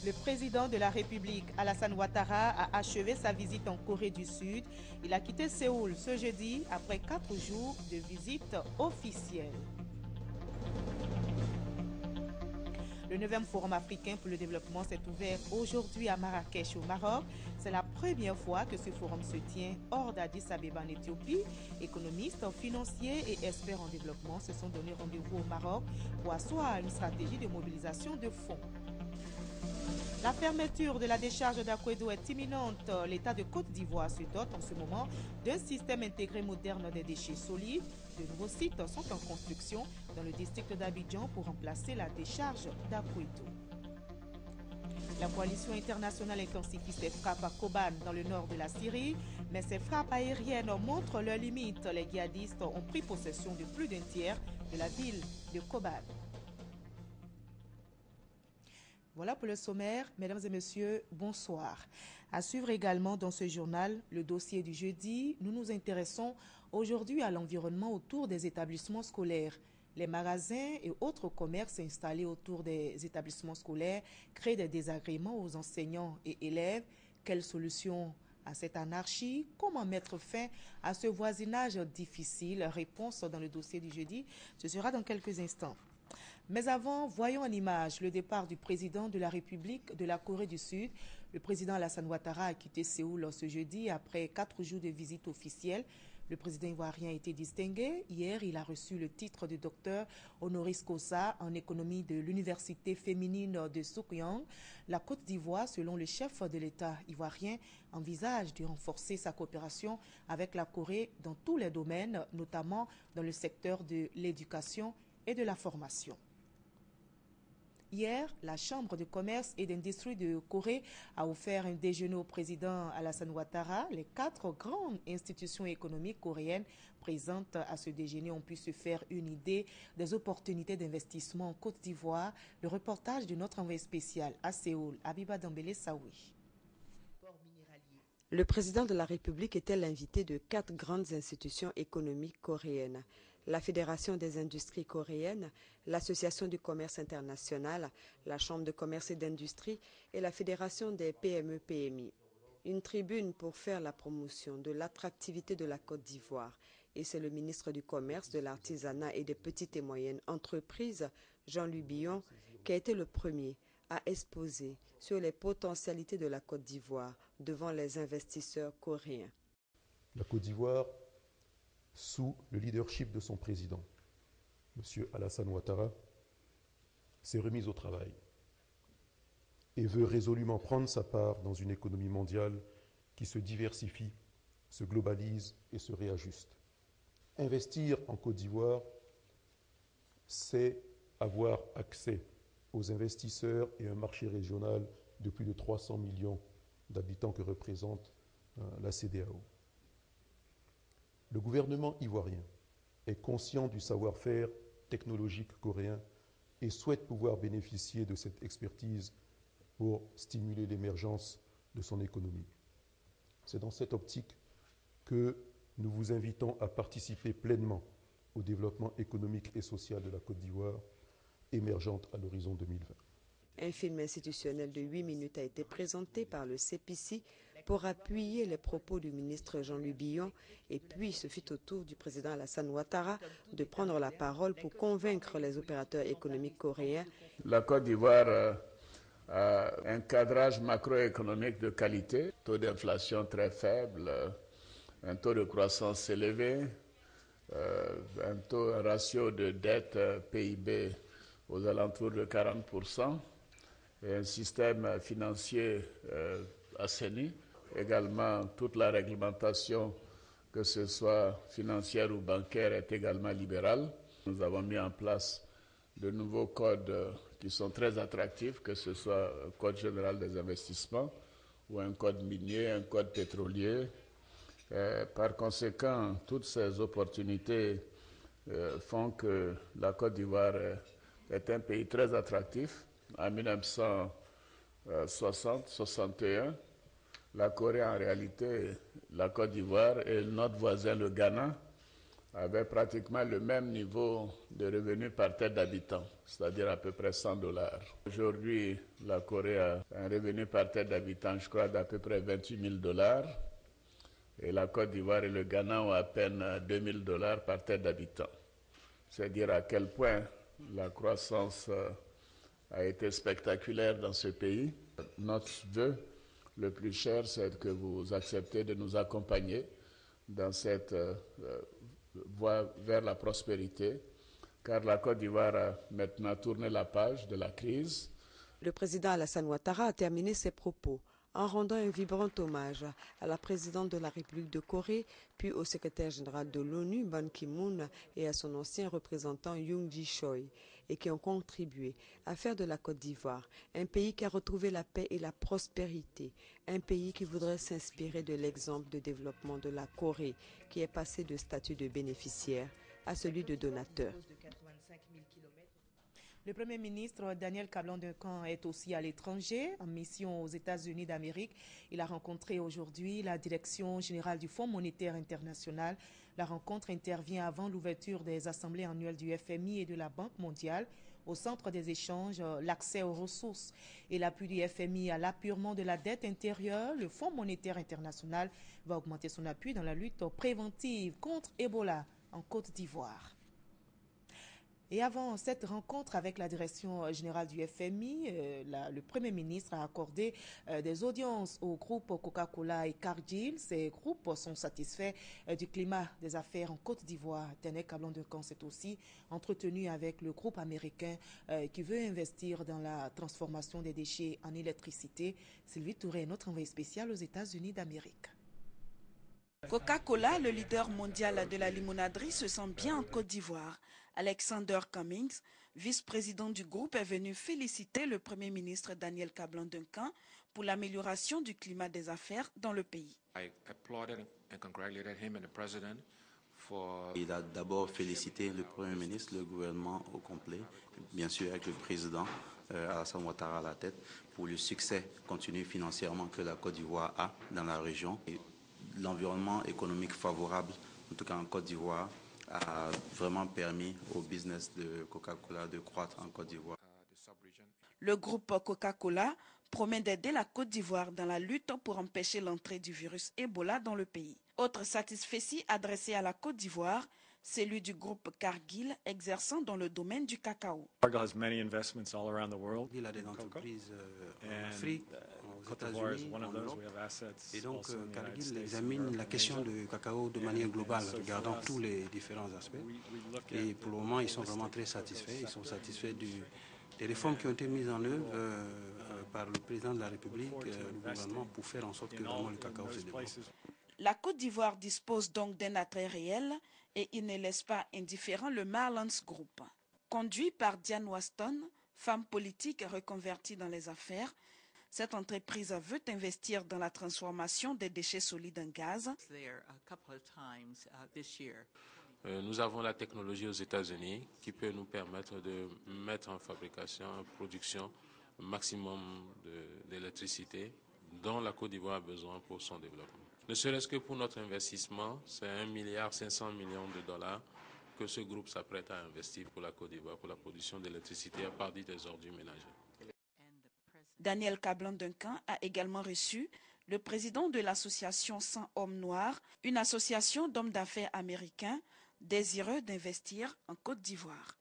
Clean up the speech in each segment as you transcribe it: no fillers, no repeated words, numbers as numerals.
Le président de la République, Alassane Ouattara, a achevé sa visite en Corée du Sud. Il a quitté Séoul ce jeudi après 4 jours de visite officielle. Le 9e Forum africain pour le développement s'est ouvert aujourd'hui à Marrakech au Maroc. C'est la première fois que ce forum se tient hors d'Addis Abeba en Éthiopie. Économistes, financiers et experts en développement se sont donné rendez-vous au Maroc pour asseoir une stratégie de mobilisation de fonds. La fermeture de la décharge d'Akwedo est imminente. L'État de Côte d'Ivoire se dote en ce moment d'un système intégré moderne des déchets solides. De nouveaux sites sont en construction dans le district d'Abidjan pour remplacer la décharge d'Akwedo. La coalition internationale intensifie ses frappes à Kobane dans le nord de la Syrie, mais ces frappes aériennes montrent leurs limites. Les djihadistes ont pris possession de plus d'un tiers de la ville de Kobane. Voilà pour le sommaire. Mesdames et messieurs, bonsoir. À suivre également dans ce journal, le dossier du jeudi. Nous nous intéressons aujourd'hui à l'environnement autour des établissements scolaires. Les magasins et autres commerces installés autour des établissements scolaires créent des désagréments aux enseignants et élèves. Quelles solutions à cette anarchie? Comment mettre fin à ce voisinage difficile? Réponse dans le dossier du jeudi. Ce sera dans quelques instants. Mais avant, voyons en image le départ du président de la République de la Corée du Sud. Le président Alassane Ouattara a quitté Séoul ce jeudi après 4 jours de visite officielle. Le président ivoirien a été distingué. Hier, il a reçu le titre de docteur honoris causa en économie de l'université féminine de Soukyoung. La Côte d'Ivoire, selon le chef de l'État ivoirien, envisage de renforcer sa coopération avec la Corée dans tous les domaines, notamment dans le secteur de l'éducation et de la formation. Hier, la Chambre de commerce et d'industrie de Corée a offert un déjeuner au président Alassane Ouattara. Les 4 grandes institutions économiques coréennes présentes à ce déjeuner ont pu se faire une idée des opportunités d'investissement en Côte d'Ivoire. Le reportage de notre envoyé spécial à Séoul, Abiba Dambélé Saoui. Le président de la République était l'invité de 4 grandes institutions économiques coréennes. La Fédération des industries coréennes, l'Association du commerce international, la Chambre de commerce et d'industrie et la Fédération des PME-PMI. Une tribune pour faire la promotion de l'attractivité de la Côte d'Ivoire. Et c'est le ministre du Commerce, de l'Artisanat et des petites et moyennes entreprises, Jean-Louis Billon, qui a été le premier à exposer sur les potentialités de la Côte d'Ivoire devant les investisseurs coréens. La Côte d'Ivoire, sous le leadership de son président, M. Alassane Ouattara, s'est remise au travail et veut résolument prendre sa part dans une économie mondiale qui se diversifie, se globalise et se réajuste. Investir en Côte d'Ivoire, c'est avoir accès aux investisseurs et un marché régional de plus de 300 millions d'habitants que représente la CEDEAO. Le gouvernement ivoirien est conscient du savoir-faire technologique coréen et souhaite pouvoir bénéficier de cette expertise pour stimuler l'émergence de son économie. C'est dans cette optique que nous vous invitons à participer pleinement au développement économique et social de la Côte d'Ivoire, émergente à l'horizon 2020. Un film institutionnel de 8 minutes a été présenté par le CPC pour appuyer les propos du ministre Jean-Louis Billon, et puis ce fut au tour du président Alassane Ouattara de prendre la parole pour convaincre les opérateurs économiques coréens. La Côte d'Ivoire a un cadrage macroéconomique de qualité, taux d'inflation très faible, un taux de croissance élevé, un ratio de dette PIB aux alentours de 40%, et un système financier assaini. Également, toute la réglementation, que ce soit financière ou bancaire, est également libérale. Nous avons mis en place de nouveaux codes qui sont très attractifs, que ce soit un code général des investissements ou un code minier, un code pétrolier. Par conséquent, toutes ces opportunités font que la Côte d'Ivoire est un pays très attractif. En 1960-61, la Corée, en réalité, la Côte d'Ivoire et notre voisin, le Ghana, avait pratiquement le même niveau de revenus par tête d'habitant, c'est-à-dire à peu près $100. Aujourd'hui, la Corée a un revenu par tête d'habitant, je crois, d'à peu près $28 000. Et la Côte d'Ivoire et le Ghana ont à peine $2 000 par tête d'habitant. C'est dire à quel point la croissance a été spectaculaire dans ce pays. Notre vœu le plus cher, c'est que vous acceptez de nous accompagner dans cette voie vers la prospérité, car la Côte d'Ivoire a maintenant tourné la page de la crise. Le président Alassane Ouattara a terminé ses propos en rendant un vibrant hommage à la présidente de la République de Corée, puis au secrétaire général de l'ONU, Ban Ki-moon, et à son ancien représentant Yoon Ji-choi, et qui ont contribué à faire de la Côte d'Ivoire un pays qui a retrouvé la paix et la prospérité, un pays qui voudrait s'inspirer de l'exemple de développement de la Corée, qui est passé de statut de bénéficiaire à celui de donateur. Le Premier ministre Daniel Kablan-Duncan est aussi à l'étranger, en mission aux États-Unis d'Amérique. Il a rencontré aujourd'hui la direction générale du Fonds monétaire international. La rencontre intervient avant l'ouverture des assemblées annuelles du FMI et de la Banque mondiale. Au centre des échanges, l'accès aux ressources et l'appui du FMI à l'apurement de la dette intérieure. Le Fonds monétaire international va augmenter son appui dans la lutte préventive contre Ebola en Côte d'Ivoire. Et avant cette rencontre avec la direction générale du FMI, le Premier ministre a accordé des audiences aux groupes Coca-Cola et Cargill. Ces groupes sont satisfaits du climat des affaires en Côte d'Ivoire. Daniel Kablan-Duncan s'est aussi entretenu avec le groupe américain qui veut investir dans la transformation des déchets en électricité. Sylvie Touré est notre envoyé spécial aux États-Unis d'Amérique. Coca-Cola, le leader mondial de la limonaderie, se sent bien en Côte d'Ivoire. Alexander Cummings, vice-président du groupe, est venu féliciter le Premier ministre Daniel Kablan-Duncan pour l'amélioration du climat des affaires dans le pays. Il a d'abord félicité le Premier ministre, le gouvernement au complet, bien sûr avec le président Alassane Ouattara à la tête, pour le succès continu financièrement que la Côte d'Ivoire a dans la région. L'environnement économique favorable, en tout cas en Côte d'Ivoire, a vraiment permis au business de Coca-Cola de croître en Côte d'Ivoire. Le groupe Coca-Cola promet d'aider la Côte d'Ivoire dans la lutte pour empêcher l'entrée du virus Ebola dans le pays. Autre satisfecit adressé à la Côte d'Ivoire, celui du groupe Cargill exerçant dans le domaine du cacao. Cargill a des entreprises en Afrique, aux États-Unis, en Europe. Et donc Cargill examine la question du cacao de manière globale, regardant tous les différents aspects. Et pour le moment, ils sont vraiment très satisfaits. Ils sont satisfaits des réformes qui ont été mises en œuvre par le président de la République, le gouvernement, pour faire en sorte que vraiment le cacao se développe. La Côte d'Ivoire dispose donc d'un attrait réel et il ne laisse pas indifférent le Marlins Group. Conduit par Diane Waston, femme politique reconvertie dans les affaires, cette entreprise veut investir dans la transformation des déchets solides en gaz. Nous avons la technologie aux États-Unis qui peut nous permettre de mettre en fabrication, en production, un maximum d'électricité dont la Côte d'Ivoire a besoin pour son développement. Ne serait-ce que pour notre investissement, c'est 1,5 milliard que ce groupe s'apprête à investir pour la Côte d'Ivoire, pour la production d'électricité à partir des ordures ménagères. Daniel Kablan-Duncan a également reçu le président de l'association 100 Hommes Noirs, une association d'hommes d'affaires américains désireux d'investir en Côte d'Ivoire.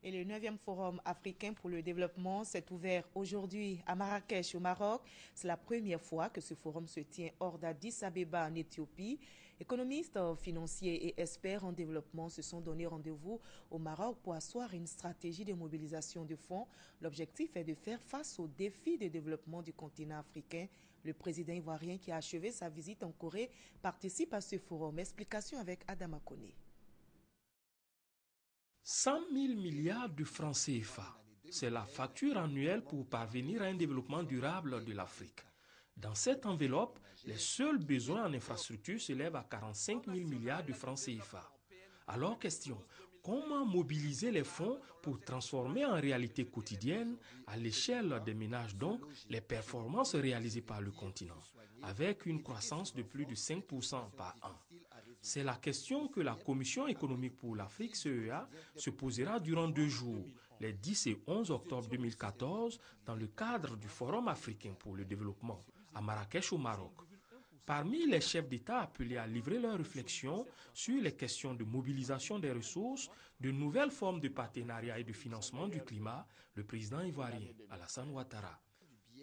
Et le 9e Forum africain pour le développement s'est ouvert aujourd'hui à Marrakech, au Maroc. C'est la première fois que ce forum se tient hors d'Addis Abeba, en Éthiopie. Économistes, financiers et experts en développement se sont donné rendez-vous au Maroc pour asseoir une stratégie de mobilisation de fonds. L'objectif est de faire face aux défis de développement du continent africain. Le président ivoirien qui a achevé sa visite en Corée participe à ce forum. Explication avec Adama Koné. 100 000 milliards de francs CFA, c'est la facture annuelle pour parvenir à un développement durable de l'Afrique. Dans cette enveloppe, les seuls besoins en infrastructure s'élèvent à 45 000 milliards de francs CFA. Alors question, comment mobiliser les fonds pour transformer en réalité quotidienne, à l'échelle des ménages donc, les performances réalisées par le continent, avec une croissance de plus de 5% par an? C'est la question que la Commission économique pour l'Afrique, CEA, se posera durant 2 jours, les 10 et 11 octobre 2014, dans le cadre du Forum africain pour le développement, à Marrakech au Maroc. Parmi les chefs d'État appelés à livrer leurs réflexions sur les questions de mobilisation des ressources, de nouvelles formes de partenariat et de financement du climat, le président ivoirien Alassane Ouattara.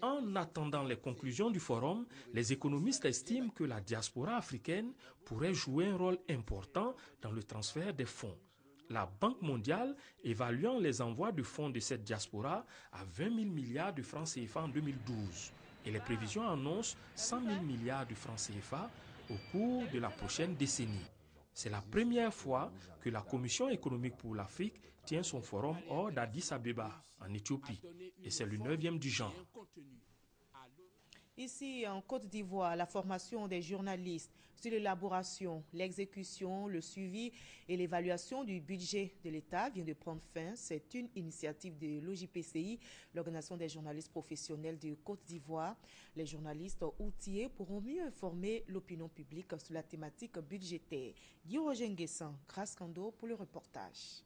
En attendant les conclusions du forum, les économistes estiment que la diaspora africaine pourrait jouer un rôle important dans le transfert des fonds. La Banque mondiale évaluant les envois de fonds de cette diaspora à 20 000 milliards de francs CFA en 2012. Et les prévisions annoncent 100 000 milliards de francs CFA au cours de la prochaine décennie. C'est la première fois que la Commission économique pour l'Afrique tient son forum hors d'Addis Abeba, en Éthiopie, et c'est le 9e du genre. Ici, en Côte d'Ivoire, la formation des journalistes sur l'élaboration, l'exécution, le suivi et l'évaluation du budget de l'État vient de prendre fin. C'est une initiative de l'OJPCI, l'Organisation des journalistes professionnels de Côte d'Ivoire. Les journalistes outillés pourront mieux informer l'opinion publique sur la thématique budgétaire. Guy-Roger Nguessan, Grace Kando pour le reportage.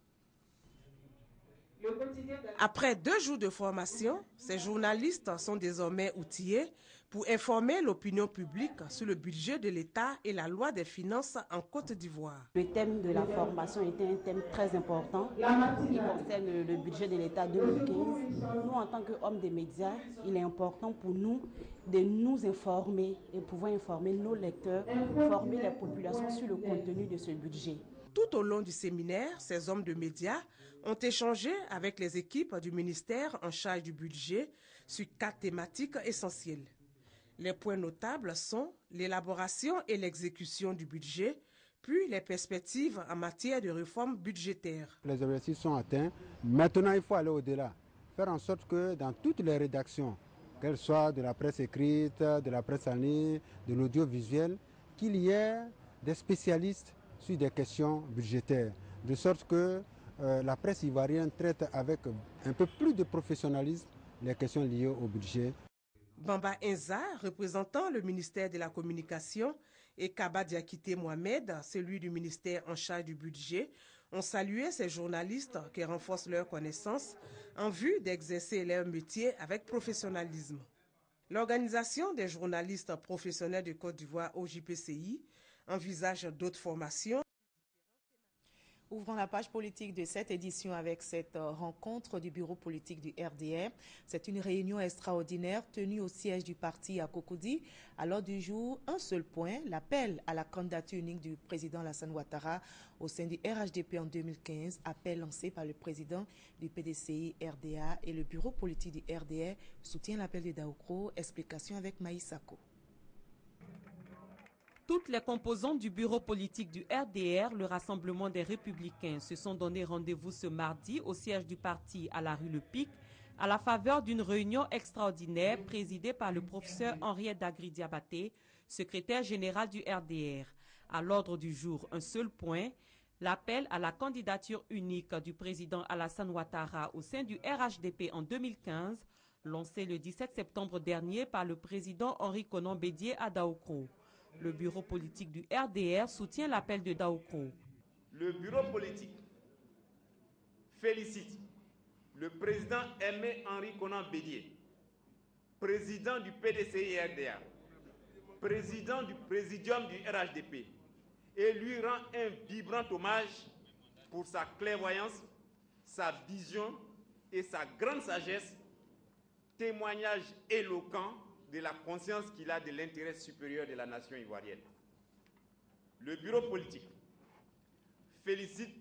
Après 2 jours de formation, ces journalistes sont désormais outillés pour informer l'opinion publique sur le budget de l'État et la loi des finances en Côte d'Ivoire. Le thème de la formation était un thème très important qui concerne le budget de l'État 2015. Nous, en tant qu'hommes des médias, il est important pour nous de nous informer et pouvoir informer nos lecteurs, former les populations sur le contenu de ce budget. Tout au long du séminaire, ces hommes de médias ont échangé avec les équipes du ministère en charge du budget sur 4 thématiques essentielles. Les points notables sont l'élaboration et l'exécution du budget, puis les perspectives en matière de réforme budgétaire. Les objectifs sont atteints. Maintenant, il faut aller au-delà. Faire en sorte que dans toutes les rédactions, qu'elles soient de la presse écrite, de la presse en ligne, de l'audiovisuel, qu'il y ait des spécialistes sur des questions budgétaires, de sorte que la presse ivoirienne traite avec un peu plus de professionnalisme les questions liées au budget. Bamba Inza, représentant le ministère de la Communication, et Kaba Diakité Mohamed, celui du ministère en charge du budget, ont salué ces journalistes qui renforcent leurs connaissances en vue d'exercer leur métier avec professionnalisme. L'Organisation des journalistes professionnels de Côte d'Ivoire, OJPCI, envisage d'autres formations. Ouvrons la page politique de cette édition avec cette rencontre du bureau politique du RDR. C'est une réunion extraordinaire tenue au siège du parti à Cocody. À l'ordre du jour, un seul point, l'appel à la candidature unique du président Alassane Ouattara au sein du RHDP en 2015, appel lancé par le président du PDCI RDA et le bureau politique du RDR soutient l'appel de Daoukro. Explication avec Maïs Sako. Toutes les composantes du bureau politique du RDR, le Rassemblement des Républicains, se sont donné rendez-vous ce mardi au siège du parti à la rue Le Pic, à la faveur d'une réunion extraordinaire présidée par le professeur Henriette Dagri-Diabaté, secrétaire général du RDR. À l'ordre du jour, un seul point, l'appel à la candidature unique du président Alassane Ouattara au sein du RHDP en 2015, lancé le 17 septembre dernier par le président Henri Konan Bédié à Daoukro. Le bureau politique du RDR soutient l'appel de Daoukro. Le bureau politique félicite le président Aimé Henri Konan Bédié, président du PDCI RDA, président du présidium du RHDP, et lui rend un vibrant hommage pour sa clairvoyance, sa vision et sa grande sagesse, témoignage éloquent de la conscience qu'il a de l'intérêt supérieur de la nation ivoirienne. Le bureau politique félicite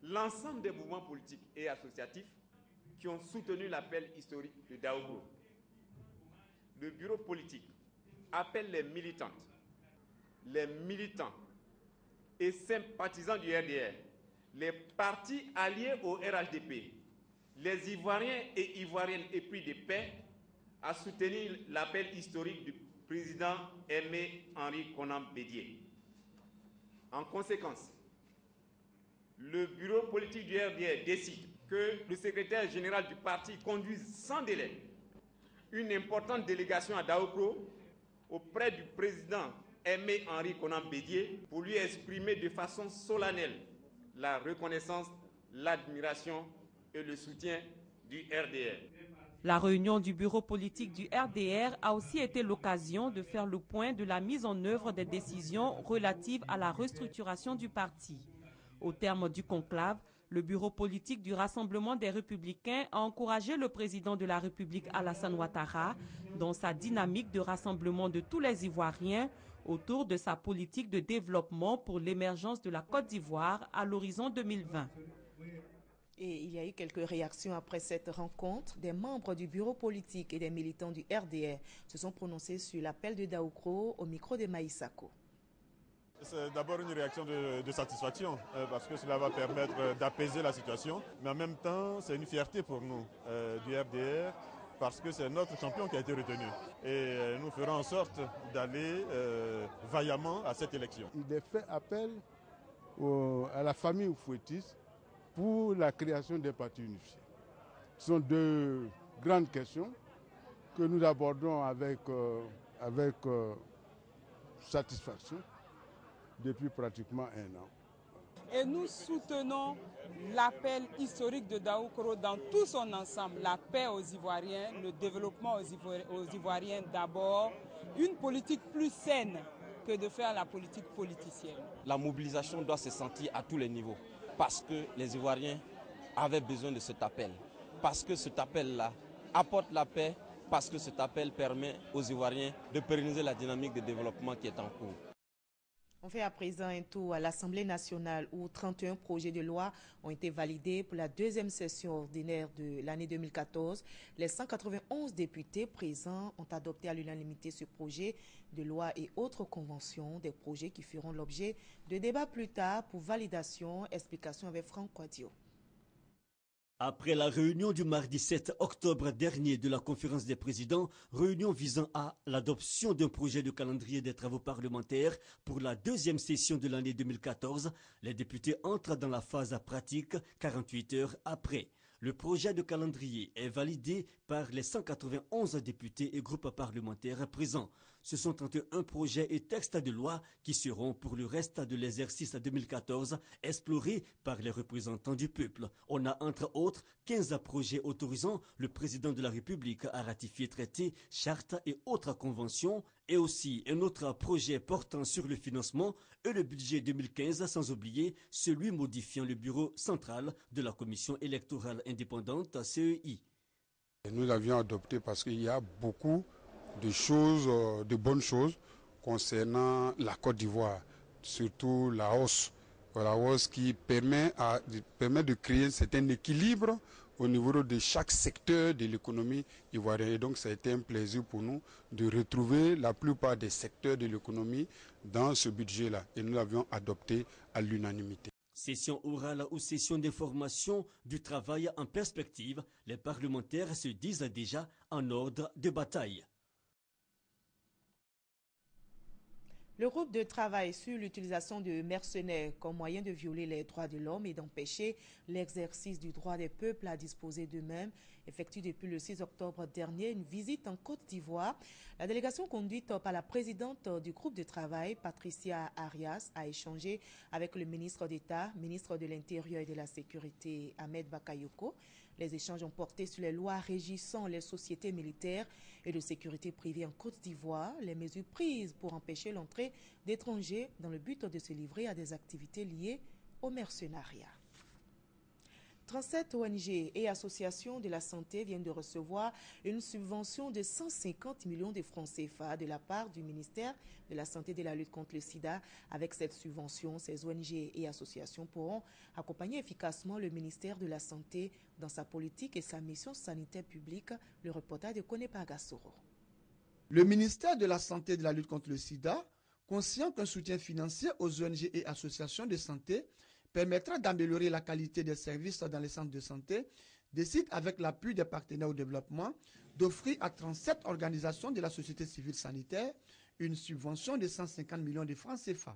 l'ensemble des mouvements politiques et associatifs qui ont soutenu l'appel historique de Daoukro. Le bureau politique appelle les militantes, les militants et sympathisants du RDR, les partis alliés au RHDP, les Ivoiriens et Ivoiriennes épris de paix, à soutenir l'appel historique du président Aimé Henri Konan Bédié. En conséquence, le bureau politique du RDR décide que le secrétaire général du parti conduise sans délai une importante délégation à Daoukro auprès du président Aimé Henri Konan Bédié pour lui exprimer de façon solennelle la reconnaissance, l'admiration et le soutien du RDR. La réunion du bureau politique du RDR a aussi été l'occasion de faire le point de la mise en œuvre des décisions relatives à la restructuration du parti. Au terme du conclave, le bureau politique du Rassemblement des Républicains a encouragé le président de la République Alassane Ouattara dans sa dynamique de rassemblement de tous les Ivoiriens autour de sa politique de développement pour l'émergence de la Côte d'Ivoire à l'horizon 2020. Et il y a eu quelques réactions après cette rencontre. Des membres du bureau politique et des militants du RDR se sont prononcés sur l'appel de Daoukro au micro de Maïsako. C'est d'abord une réaction de satisfaction parce que cela va permettre d'apaiser la situation. Mais en même temps, c'est une fierté pour nous du RDR parce que c'est notre champion qui a été retenu. Et nous ferons en sorte d'aller vaillamment à cette élection. Il est fait appel à la famille Oufouettis pour la création des partis unifiés. Ce sont deux grandes questions que nous abordons avec satisfaction depuis pratiquement un an. Et nous soutenons l'appel historique de Daoukro dans tout son ensemble, la paix aux Ivoiriens, le développement aux Ivoiriens d'abord, une politique plus saine que de faire la politique politicienne. La mobilisation doit se sentir à tous les niveaux. Parce que les Ivoiriens avaient besoin de cet appel. Parce que cet appel-là apporte la paix, parce que cet appel permet aux Ivoiriens de pérenniser la dynamique de développement qui est en cours. On fait à présent un tour à l'Assemblée nationale où 31 projets de loi ont été validés pour la deuxième session ordinaire de l'année 2014. Les 191 députés présents ont adopté à l'unanimité ce projet de loi et autres conventions, des projets qui feront l'objet de débats plus tard pour validation. Explication avec Franck Quadio. Après la réunion du mardi 7 octobre dernier de la conférence des présidents, réunion visant à l'adoption d'un projet de calendrier des travaux parlementaires pour la deuxième session de l'année 2014, les députés entrent dans la phase pratique 48 heures après. Le projet de calendrier est validé par les 191 députés et groupes parlementaires présents. Ce sont 31 projets et textes de loi qui seront pour le reste de l'exercice 2014 explorés par les représentants du peuple. On a entre autres 15 projets autorisant le président de la République à ratifier traités, chartes et autres conventions, et aussi un autre projet portant sur le financement et le budget 2015, sans oublier celui modifiant le bureau central de la Commission électorale indépendante CEI. Nous l'avions adopté parce qu'il y a beaucoup de choses, de bonnes choses concernant la Côte d'Ivoire, surtout la hausse qui permet de créer un certain équilibre au niveau de chaque secteur de l'économie ivoirienne. Et donc ça a été un plaisir pour nous de retrouver la plupart des secteurs de l'économie dans ce budget-là. Et nous l'avions adopté à l'unanimité. Session orale ou session d'information du travail en perspective, les parlementaires se disent déjà en ordre de bataille. Le groupe de travail sur l'utilisation de mercenaires comme moyen de violer les droits de l'homme et d'empêcher l'exercice du droit des peuples à disposer d'eux-mêmes effectue depuis le 6 octobre dernier une visite en Côte d'Ivoire. La délégation conduite par la présidente du groupe de travail, Patricia Arias, a échangé avec le ministre d'État, ministre de l'Intérieur et de la Sécurité, Ahmed Bakayoko. Les échanges ont porté sur les lois régissant les sociétés militaires et de sécurité privée en Côte d'Ivoire, les mesures prises pour empêcher l'entrée d'étrangers dans le but de se livrer à des activités liées au mercenariat. 37 ONG et associations de la santé viennent de recevoir une subvention de 150 millions de francs CFA de la part du ministère de la Santé et de la lutte contre le sida. Avec cette subvention, ces ONG et associations pourront accompagner efficacement le ministère de la Santé dans sa politique et sa mission sanitaire publique. Le reportage de Kone Pagassoro. Le ministère de la Santé et de la lutte contre le sida, conscient qu'un soutien financier aux ONG et associations de santé permettra d'améliorer la qualité des services dans les centres de santé, décide avec l'appui des partenaires au développement d'offrir à 37 organisations de la société civile sanitaire une subvention de 150 millions de francs CFA.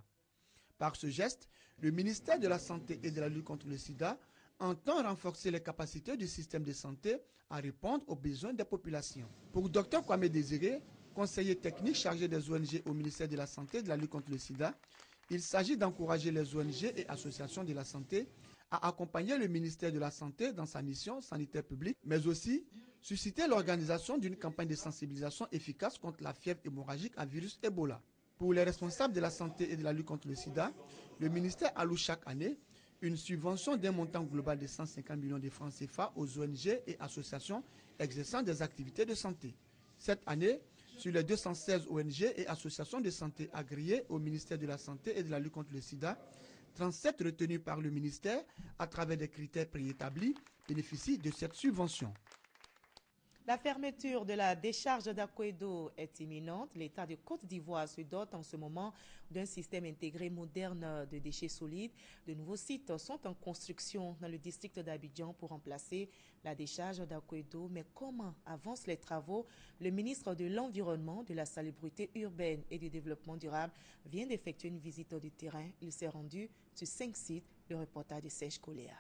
Par ce geste, le ministère de la Santé et de la lutte contre le sida entend renforcer les capacités du système de santé à répondre aux besoins des populations. Pour Dr Kwame Désiré, conseiller technique chargé des ONG au ministère de la Santé et de la lutte contre le sida, il s'agit d'encourager les ONG et associations de la santé à accompagner le ministère de la Santé dans sa mission sanitaire publique, mais aussi susciter l'organisation d'une campagne de sensibilisation efficace contre la fièvre hémorragique à virus Ebola. Pour les responsables de la santé et de la lutte contre le sida, le ministère alloue chaque année une subvention d'un montant global de 150 millions de francs CFA aux ONG et associations exerçant des activités de santé. Cette année, sur les 216 ONG et associations de santé agréées au ministère de la Santé et de la lutte contre le sida, 37 retenus par le ministère à travers des critères préétablis bénéficient de cette subvention. La fermeture de la décharge d'Akwedo est imminente. L'État de Côte d'Ivoire se dote en ce moment d'un système intégré moderne de déchets solides. De nouveaux sites sont en construction dans le district d'Abidjan pour remplacer la décharge d'Akwedo. Mais comment avancent les travaux? Le ministre de l'Environnement, de la Salubrité urbaine et du Développement durable vient d'effectuer une visite de terrain. Il s'est rendu sur 5 sites. Le reportage de Serge Koléa.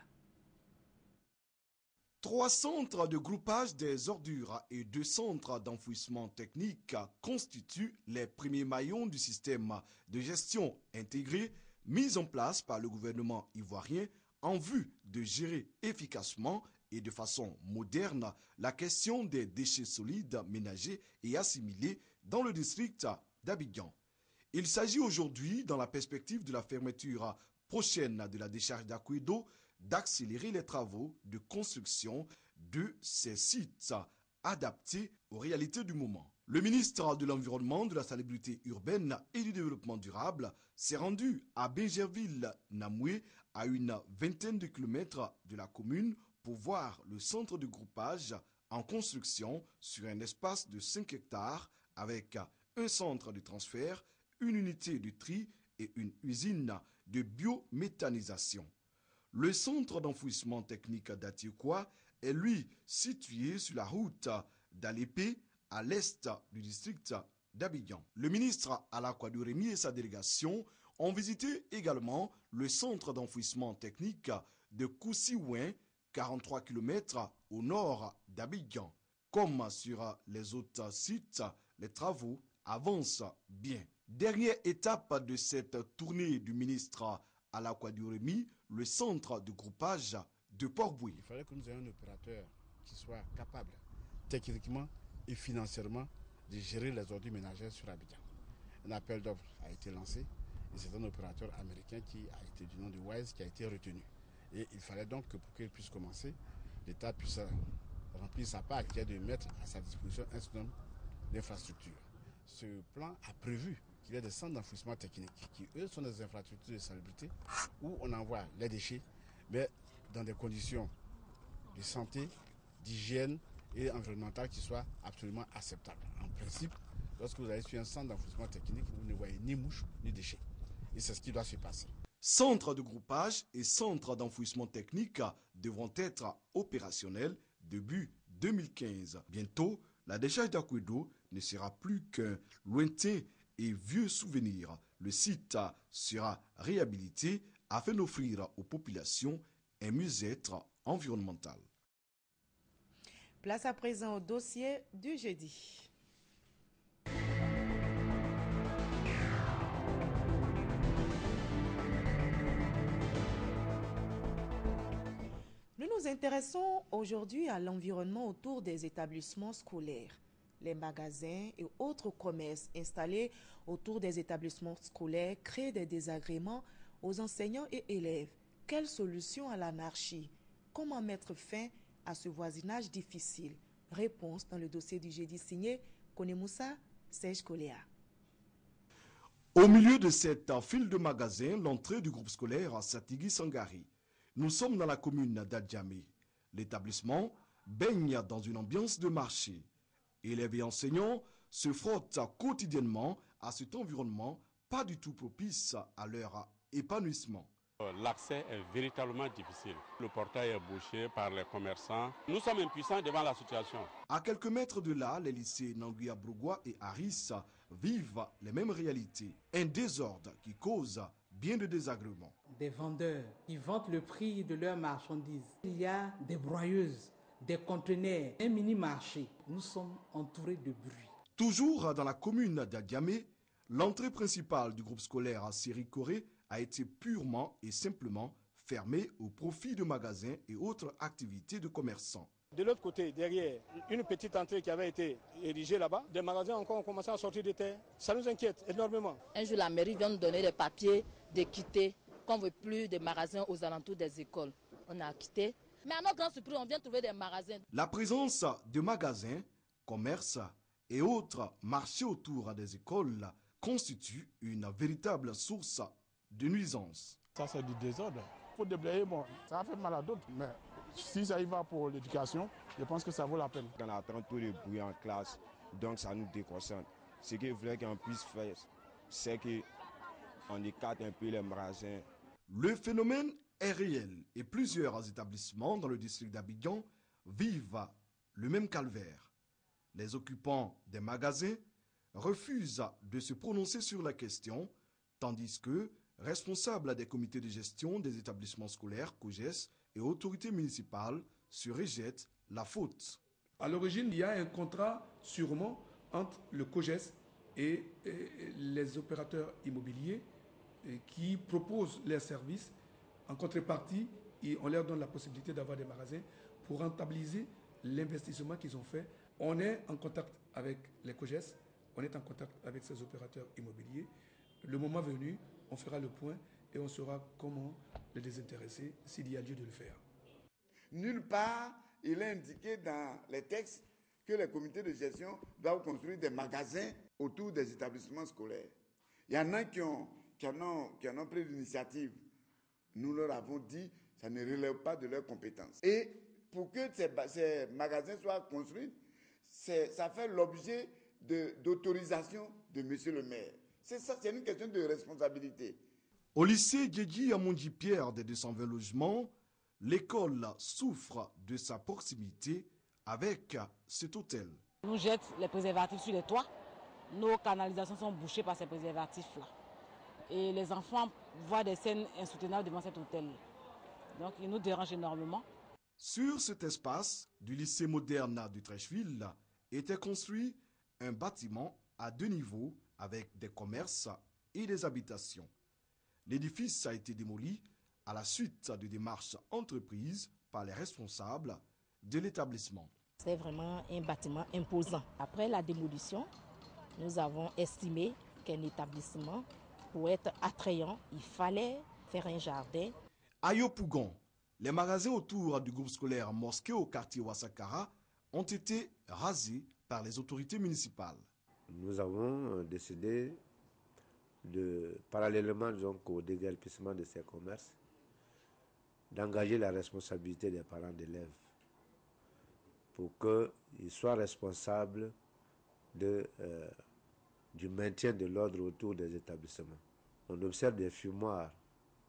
3 centres de groupage des ordures et 2 centres d'enfouissement technique constituent les premiers maillons du système de gestion intégré mis en place par le gouvernement ivoirien en vue de gérer efficacement et de façon moderne la question des déchets solides ménagers et assimilés dans le district d'Abidjan. Il s'agit aujourd'hui, dans la perspective de la fermeture prochaine de la décharge d'Akwedo, d'accélérer les travaux de construction de ces sites adaptés aux réalités du moment. Le ministre de l'Environnement, de la Salubrité urbaine et du Développement durable s'est rendu à Bingerville-Namoué, à une vingtaine de kilomètres de la commune, pour voir le centre de groupage en construction sur un espace de 5 hectares avec un centre de transfert, une unité de tri et une usine de biométhanisation. Le centre d'enfouissement technique d'Atiekwa est lui situé sur la route d'Alépé à l'est du district d'Abidjan. Le ministre Alakwa Doremi et sa délégation ont visité également le centre d'enfouissement technique de Koussiouin, 43 km au nord d'Abidjan. Comme sur les autres sites, les travaux avancent bien. Dernière étape de cette tournée du ministre Alakwa Doremi, le centre de groupage de Port-Bouilly. Il fallait que nous ayons un opérateur qui soit capable techniquement et financièrement de gérer les ordures ménagères sur Abidjan. Un appel d'offres a été lancé et c'est un opérateur américain qui a été du nom de Wise qui a été retenu. Et il fallait donc que pour qu'il puisse commencer, l'État puisse remplir sa part, qui est de mettre à sa disposition un certain nombre d'infrastructures. Ce plan a prévu qu'il y ait des centres d'enfouissement technique qui, eux, sont des infrastructures de salubrité où on envoie les déchets, mais dans des conditions de santé, d'hygiène et environnementale qui soient absolument acceptables. En principe, lorsque vous allez sur un centre d'enfouissement technique, vous ne voyez ni mouches ni déchets. Et c'est ce qui doit se passer. Centres de groupage et centres d'enfouissement technique devront être opérationnels début 2015. Bientôt, la décharge d'Akwedo ne sera plus qu'un lointain et vieux souvenir. Le site sera réhabilité afin d'offrir aux populations un mieux-être environnemental. Place à présent au dossier du jeudi. Nous nous intéressons aujourd'hui à l'environnement autour des établissements scolaires. Les magasins et autres commerces installés autour des établissements scolaires créent des désagréments aux enseignants et élèves. Quelle solution à l'anarchie? Comment mettre fin à ce voisinage difficile? Réponse dans le dossier du jeudi signé Konemoussa, Serge Koléa. Au milieu de cette file de magasins, l'entrée du groupe scolaire Satigui Sangari. Nous sommes dans la commune d'Adjamé. L'établissement baigne dans une ambiance de marché. Élèves et enseignants se frottent quotidiennement à cet environnement pas du tout propice à leur épanouissement. L'accès est véritablement difficile. Le portail est bouché par les commerçants. Nous sommes impuissants devant la situation. À quelques mètres de là, les lycées Nanguya Brougua et Harris vivent les mêmes réalités. Un désordre qui cause bien de désagréments. Des vendeurs qui vantent le prix de leurs marchandises. Il y a des broyeuses, des conteneurs, un mini-marché. Nous sommes entourés de bruit. Toujours dans la commune d'Adiamé, l'entrée principale du groupe scolaire Série Corée a été purement et simplement fermée au profit de magasins et autres activités de commerçants. De l'autre côté, derrière, une petite entrée qui avait été érigée là-bas, des magasins encore ont commencé à sortir de terre. Ça nous inquiète énormément. Un jour, la mairie vient nous donner des papiers de quitter, qu'on ne veut plus de magasins aux alentours des écoles. On a quitté. Mais à notre grande surprise, on vient trouver des magasins. La présence de magasins, commerces et autres marchés autour des écoles constitue une véritable source de nuisance. Ça, c'est du désordre. Il faut déblayer, bon, ça a fait mal à d'autres, mais si ça y va pour l'éducation, je pense que ça vaut la peine. On attend tout le bruit en classe, donc ça nous déconcentre. Ce qu'il voulait qu'on puisse faire, c'est qu'on écarte un peu les magasins. Le phénomène est réel et plusieurs établissements dans le district d'Abidjan vivent le même calvaire. Les occupants des magasins refusent de se prononcer sur la question, tandis que responsables des comités de gestion des établissements scolaires, COGES, et autorités municipales se rejettent la faute. À l'origine, il y a un contrat sûrement entre le COGES et les opérateurs immobiliers qui proposent leurs services. En contrepartie, on leur donne la possibilité d'avoir des magasins pour rentabiliser l'investissement qu'ils ont fait. On est en contact avec les COGES, on est en contact avec ces opérateurs immobiliers. Le moment venu, on fera le point et on saura comment les désintéresser s'il y a lieu de le faire. Nulle part, il est indiqué dans les textes que les comités de gestion doivent construire des magasins autour des établissements scolaires. Il y en a qui en ont pris l'initiative. Nous leur avons dit que ça ne relève pas de leurs compétences. Et pour que ces magasins soient construits, ça fait l'objet d'autorisation de M. le maire. C'est une question de responsabilité. Au lycée Djedji Amondi Pierre des 220 logements, l'école souffre de sa proximité avec cet hôtel. On nous jette les préservatifs sur les toits. Nos canalisations sont bouchées par ces préservatifs-là. Et les enfants voient des scènes insoutenables devant cet hôtel. Donc, il nous dérange énormément. Sur cet espace du lycée moderne de Trècheville était construit un bâtiment à 2 niveaux avec des commerces et des habitations. L'édifice a été démoli à la suite de démarches entreprises par les responsables de l'établissement. C'est vraiment un bâtiment imposant. Après la démolition, nous avons estimé qu'un établissement, pour être attrayant, il fallait faire un jardin. À Yopougon, les magasins autour du groupe scolaire Mosquée au quartier Ouassakara ont été rasés par les autorités municipales. Nous avons décidé, parallèlement au déguerpissement de ces commerces, d'engager la responsabilité des parents d'élèves pour qu'ils soient responsables du maintien de l'ordre autour des établissements. On observe des fumoirs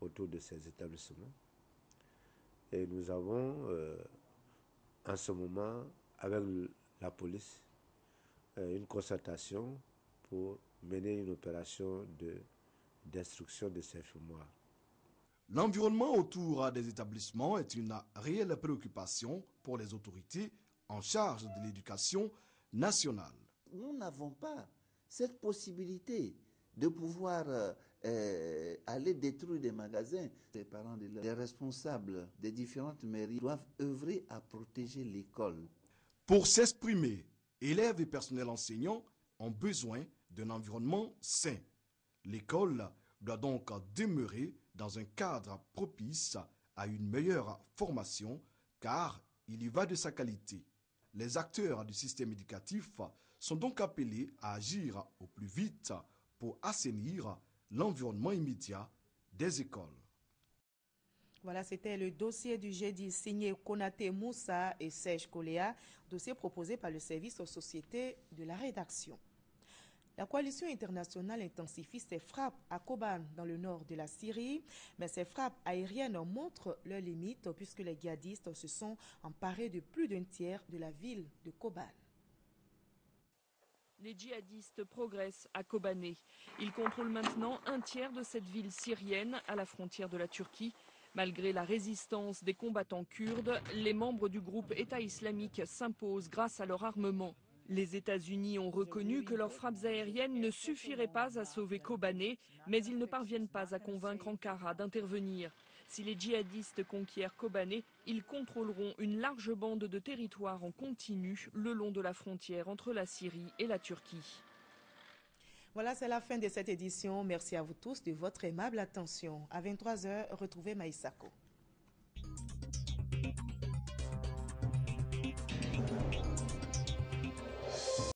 autour de ces établissements et nous avons en ce moment, avec la police, une concertation pour mener une opération d'instruction de ces fumoirs. L'environnement autour des établissements est une réelle préoccupation pour les autorités en charge de l'éducation nationale. Nous n'avons pas cette possibilité de pouvoir aller détruire des magasins. Les parents, les responsables des différentes mairies doivent œuvrer à protéger l'école. Pour s'exprimer, élèves et personnels enseignants ont besoin d'un environnement sain. L'école doit donc demeurer dans un cadre propice à une meilleure formation, car il y va de sa qualité. Les acteurs du système éducatif sont donc appelés à agir au plus vite pour assainir l'environnement immédiat des écoles. Voilà, c'était le dossier du jeudi signé Konaté Moussa et Serge Koléa, dossier proposé par le service aux sociétés de la rédaction. La coalition internationale intensifie ses frappes à Kobane, dans le nord de la Syrie, mais ces frappes aériennes montrent leurs limites puisque les djihadistes se sont emparés de plus d'un tiers de la ville de Kobane. Les djihadistes progressent à Kobané. Ils contrôlent maintenant un tiers de cette ville syrienne à la frontière de la Turquie. Malgré la résistance des combattants kurdes, les membres du groupe État islamique s'imposent grâce à leur armement. Les États-Unis ont reconnu que leurs frappes aériennes ne suffiraient pas à sauver Kobané, mais ils ne parviennent pas à convaincre Ankara d'intervenir. Si les djihadistes conquièrent Kobané, ils contrôleront une large bande de territoire en continu le long de la frontière entre la Syrie et la Turquie. Voilà, c'est la fin de cette édition. Merci à vous tous de votre aimable attention. À 23h, retrouvez Maïsako.